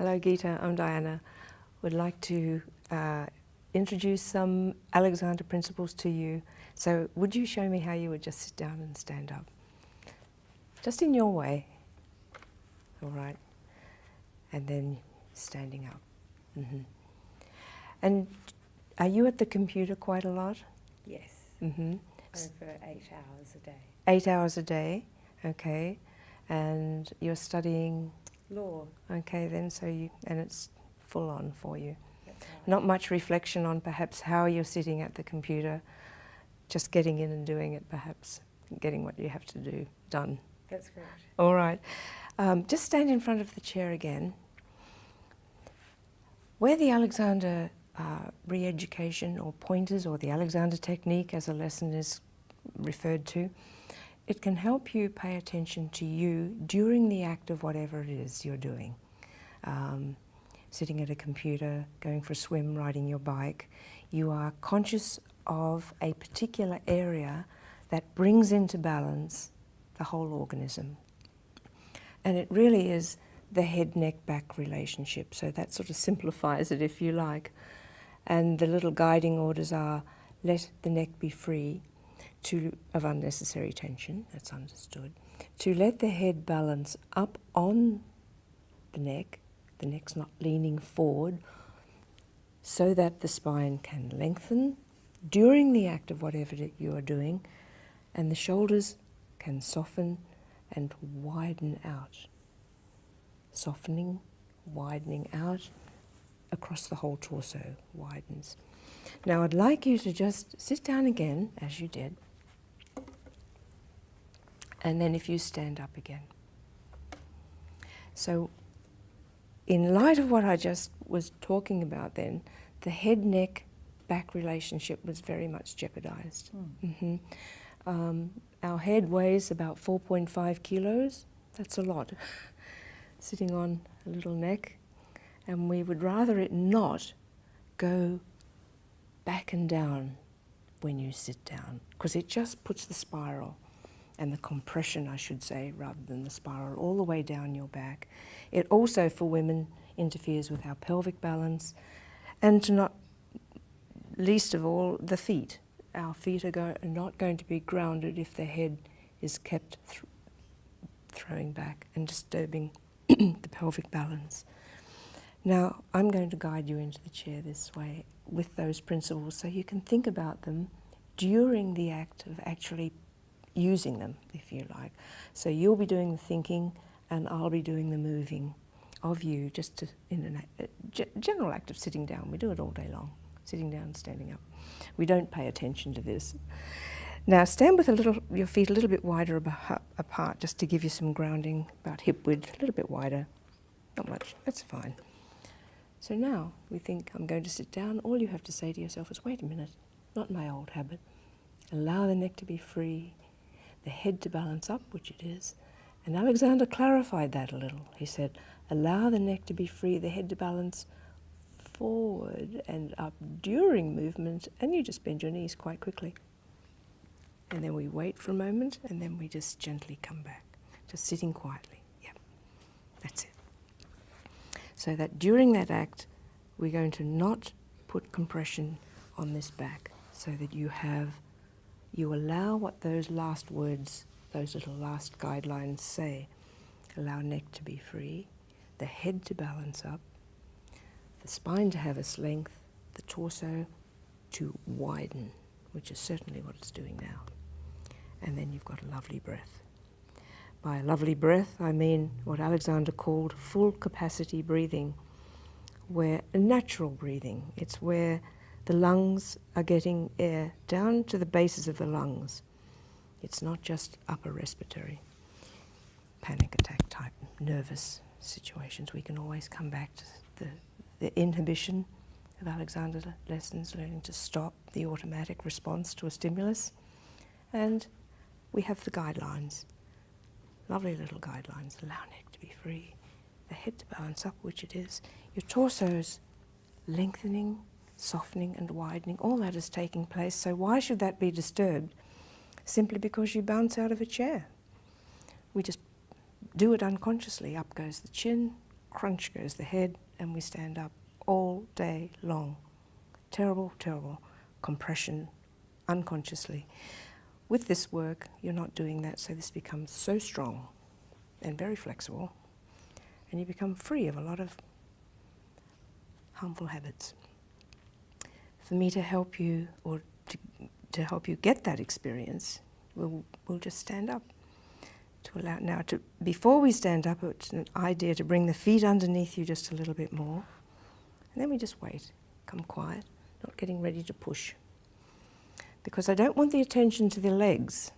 Hello Gita, I'm Diana. Would like to introduce some Alexander principles to you. So would you show me how you would just sit down and stand up? Just in your way. All right. And then standing up. And are you at the computer quite a lot? Yes. Mm-hmm. Over 8 hours a day. 8 hours a day, okay. And you're studying Law. okay then, so and it's full on for you. That's right. Not much reflection on perhaps how you're sitting at the computer, just getting in and doing it perhaps, getting what you have to do done. That's correct. All right. Just stand in front of the chair again. Where the Alexander re-education or pointers or the Alexander technique as a lesson is referred to, it can help you pay attention to you during the act of whatever it is you're doing. Sitting at a computer, going for a swim, riding your bike, you are conscious of a particular area that brings into balance the whole organism. And it really is the head-neck-back relationship, so that sort of simplifies it if you like. And the little guiding orders are, let the neck be free of unnecessary tension, that's understood, to let the head balance up on the neck's not leaning forward, so that the spine can lengthen during the act of whatever you are doing, and the shoulders can soften and widen out. Softening, widening out across the whole torso, widens. Now I'd like you to just sit down again, as you did, and then if you stand up again. So in light of what I just was talking about then, the head-neck-back relationship was very much jeopardized. Our head weighs about 4.5 kilos. That's a lot, sitting on a little neck. And we would rather it not go back and down when you sit down, because it just puts the spiral and the compression, I should say, rather than the spiral, all the way down your back. It also, for women, interferes with our pelvic balance, and to not least of all, the feet. Our feet are not going to be grounded if the head is kept throwing back and disturbing the pelvic balance. Now, I'm going to guide you into the chair this way with those principles so you can think about them during the act of actually using them, if you like. So you'll be doing the thinking and I'll be doing the moving of you, just in a general act of sitting down. We do it all day long, sitting down and standing up. We don't pay attention to this. Now stand with your feet a little bit wider apart, just to give you some grounding, about hip width, a little bit wider. Not much, that's fine. So now we think, I'm going to sit down. All you have to say to yourself is, wait a minute, not my old habit. Allow the neck to be free, the head to balance up, which it is. And Alexander clarified that a little. He said, allow the neck to be free, the head to balance forward and up during movement, and you just bend your knees quite quickly. And then we wait for a moment, and then we just gently come back, just sitting quietly. Yeah, that's it. So that during that act, we're going to not put compression on this back, so that you allow what those last words, those little last guidelines say. Allow neck to be free, the head to balance up, the spine to have its length, the torso to widen, which is certainly what it's doing now. And then you've got a lovely breath. By a lovely breath, I mean what Alexander called full capacity breathing, where natural breathing. It's where the lungs are getting air down to the bases of the lungs. It's not just upper respiratory, panic attack type, nervous situations. We can always come back to the inhibition of Alexander's lessons, learning to stop the automatic response to a stimulus. And we have the guidelines, lovely little guidelines. Allow neck to be free, the head to balance up, which it is. Your torso's lengthening, softening and widening, all that is taking place. So why should that be disturbed? Simply because you bounce out of a chair. We just do it unconsciously. Up goes the chin, crunch goes the head, and we stand up all day long. Terrible, terrible compression unconsciously. With this work, you're not doing that, so this becomes so strong and very flexible, and you become free of a lot of harmful habits. For me to help you, or to help you get that experience, we'll just stand up. To allow now to, before we stand up, it's an idea to bring the feet underneath you just a little bit more, and then we just wait, come quiet, not getting ready to push. Because I don't want the attention to the legs.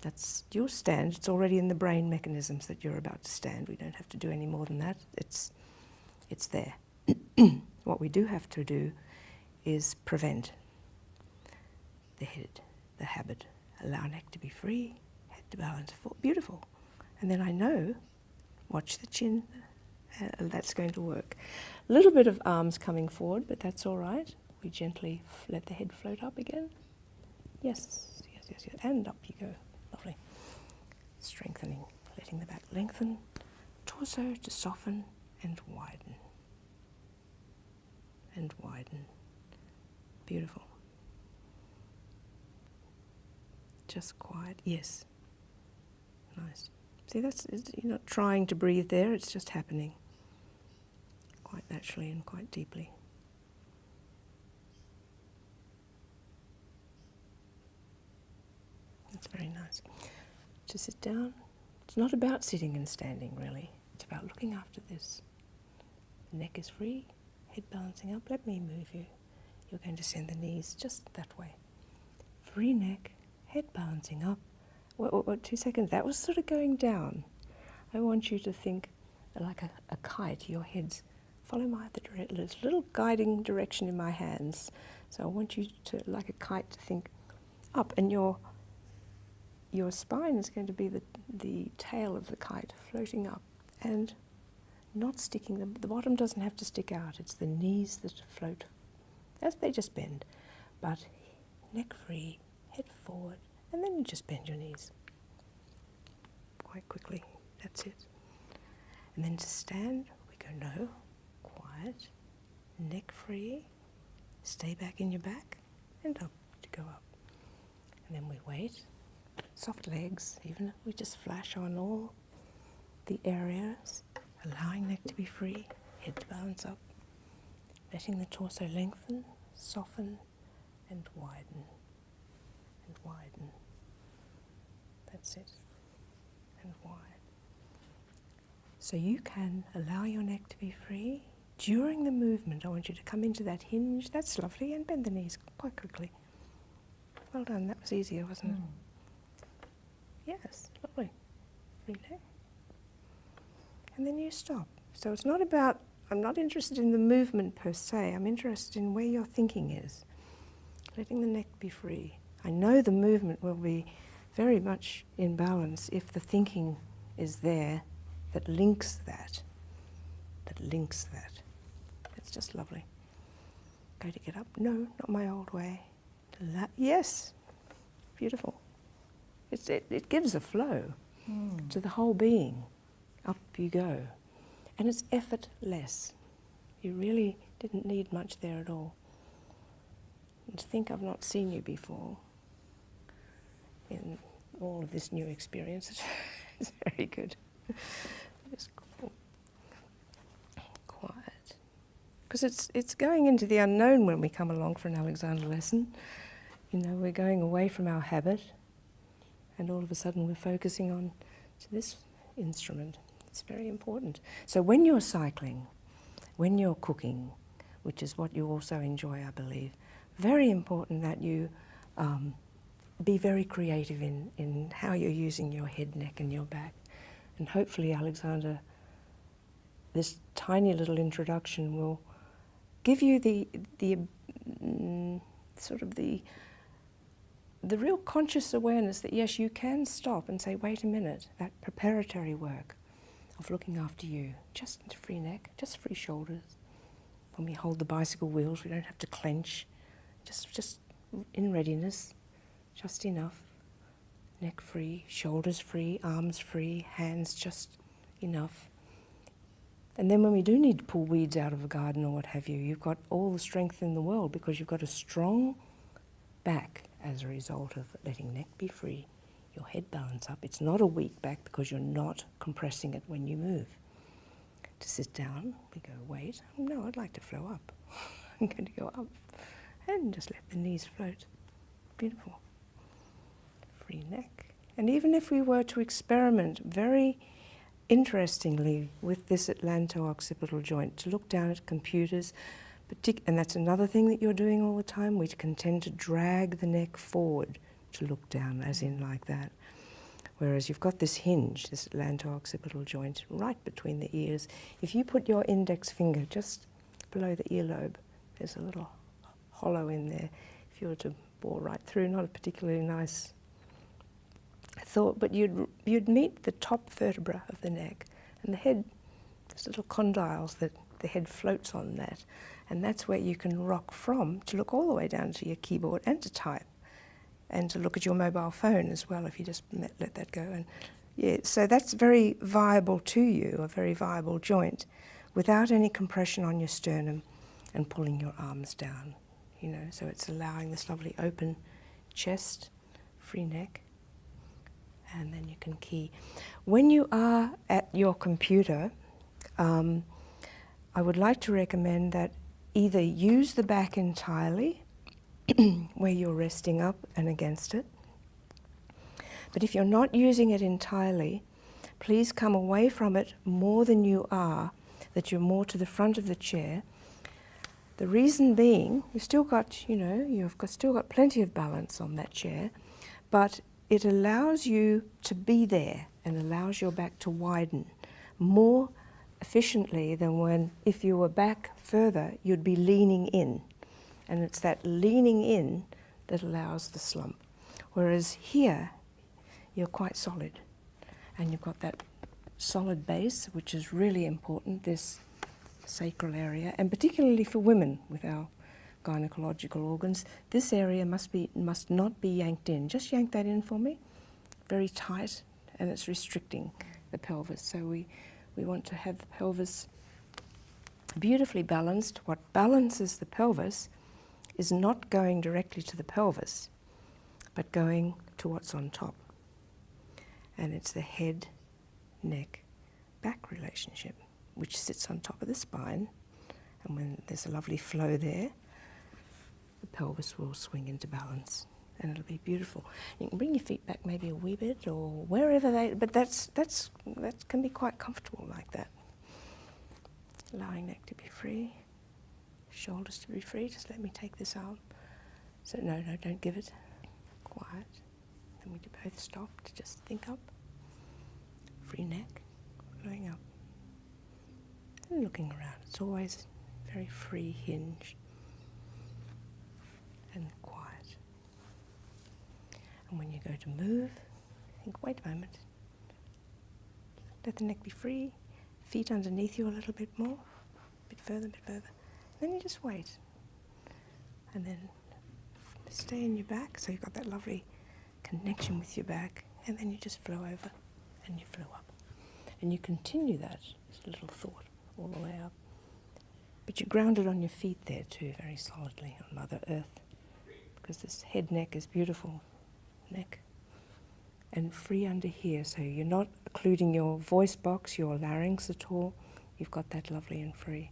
That's your stand. It's already in the brain mechanisms that you're about to stand. We don't have to do any more than that. It's there. What we do have to do is prevent the head, the habit. Allow neck to be free, head to balance. Beautiful. And then I know, watch the chin. That's going to work. A little bit of arms coming forward, but that's all right. We gently let the head float up again. Yes, yes, yes, yes. And up you go. Lovely. Strengthening, letting the back lengthen, torso to soften and widen. And widen. Beautiful. Just quiet. Yes. Nice. See, you're not trying to breathe there, it's just happening. Quite naturally and quite deeply. That's very nice. To sit down. It's not about sitting and standing, really. It's about looking after this. Neck is free, head balancing up. Let me move you. You're going to send the knees just that way. Free neck, head balancing up. 2 seconds. That was sort of going down. I want you to think like a kite. Your head's follow there's a little guiding direction in my hands. So I want you to, like a kite, to think up, and your spine is going to be the tail of the kite floating up and not sticking. The bottom doesn't have to stick out. It's the knees that float as they just bend. But neck free, head forward, and then you just bend your knees quite quickly. That's it. And then to stand, we go no, quiet, neck free, stay back in your back, and up to go up. And then we wait. Soft legs, even if we just flash on all the areas, allowing neck to be free, head to balance up, letting the torso lengthen, soften, and widen, and widen. That's it, and wide. So you can allow your neck to be free. During the movement, I want you to come into that hinge. That's lovely, and bend the knees quite quickly. Well done, that was easier, wasn't it? Yes, lovely. Free neck. And then you stop. So it's not about, I'm not interested in the movement per se, I'm interested in where your thinking is. Letting the neck be free. I know the movement will be very much in balance if the thinking is there that links that. It's just lovely. Go to get up. No, not my old way. Yes, beautiful. It gives a flow to the whole being. Up you go. And it's effortless. You really didn't need much there at all. And to think I've not seen you before in all of this new experience is very good. Just cool. Quiet. Because it's going into the unknown when we come along for an Alexander lesson. You know, we're going away from our habit, and all of a sudden we're focusing on to this instrument. It's very important. So when you're cycling, when you're cooking, which is what you also enjoy, I believe, very important that you be very creative in how you're using your head, neck and your back. And hopefully, Alexander, this tiny little introduction will give you the real conscious awareness that yes, you can stop and say, wait a minute, that preparatory work of looking after you, just free neck, just free shoulders. When we hold the bicycle wheels, we don't have to clench, just in readiness, just enough. Neck free, shoulders free, arms free, hands just enough. And then when we do need to pull weeds out of a garden or what have you, you've got all the strength in the world because you've got a strong back as a result of letting neck be free, your head balance up. It's not a weak back because you're not compressing it when you move. To sit down, we go, wait, no, I'd like to flow up. I'm going to go up and just let the knees float. Beautiful. Free neck. And even if we were to experiment very interestingly with this atlanto-occipital joint, to look down at computers, and that's another thing that you're doing all the time, we can tend to drag the neck forward to look down, as in like that. Whereas you've got this hinge, this atlanto-occipital joint, right between the ears. If you put your index finger just below the earlobe, there's a little hollow in there. If you were to bore right through, not a particularly nice thought, but you'd meet the top vertebra of the neck, and the head, there's little condyles that the head floats on that, and that's where you can rock from to look all the way down to your keyboard and to type, and to look at your mobile phone as well if you just let that go. And yeah, so that's very viable to you, a very viable joint, without any compression on your sternum and pulling your arms down. You know, so it's allowing this lovely open chest, free neck. And then you can key. When you are at your computer, I would like to recommend that either use the back entirely, where you're resting up and against it. But if you're not using it entirely, please come away from it more than you are, that you're more to the front of the chair. The reason being, you've still got, you know, still got plenty of balance on that chair, but it allows you to be there and allows your back to widen more efficiently than when, if you were back further, you'd be leaning in. And it's that leaning in that allows the slump. Whereas here, you're quite solid. And you've got that solid base, which is really important, this sacral area, and particularly for women with our gynecological organs, this area must not be yanked in. Just yank that in for me. Very tight, and it's restricting the pelvis. So we want to have the pelvis beautifully balanced. What balances the pelvis is not going directly to the pelvis, but going to what's on top. And it's the head, neck, back relationship, which sits on top of the spine. And when there's a lovely flow there, the pelvis will swing into balance, and it'll be beautiful. You can bring your feet back maybe a wee bit, or wherever but that can be quite comfortable like that. Allowing neck to be free, shoulders to be free. Just let me take this arm. So no, don't give it. Quiet. Then we do both stop to just think up. Free neck, flowing up, and looking around. It's always very free hinge. And quiet. And when you go to move, think, wait a moment. Let the neck be free, feet underneath you a little bit more, a bit further. Then you just wait. And then stay in your back, so you've got that lovely connection with your back, and then you just flow over and you flow up. And you continue that, this little thought, all the way up. But you're grounded on your feet there too, very solidly on Mother Earth. Because this head neck is beautiful neck, and free under here, so you're not occluding your voice box, your larynx at all. You've got that lovely and free,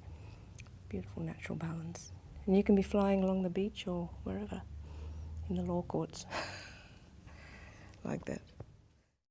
beautiful natural balance. And you can be flying along the beach or wherever, in the law courts, like that.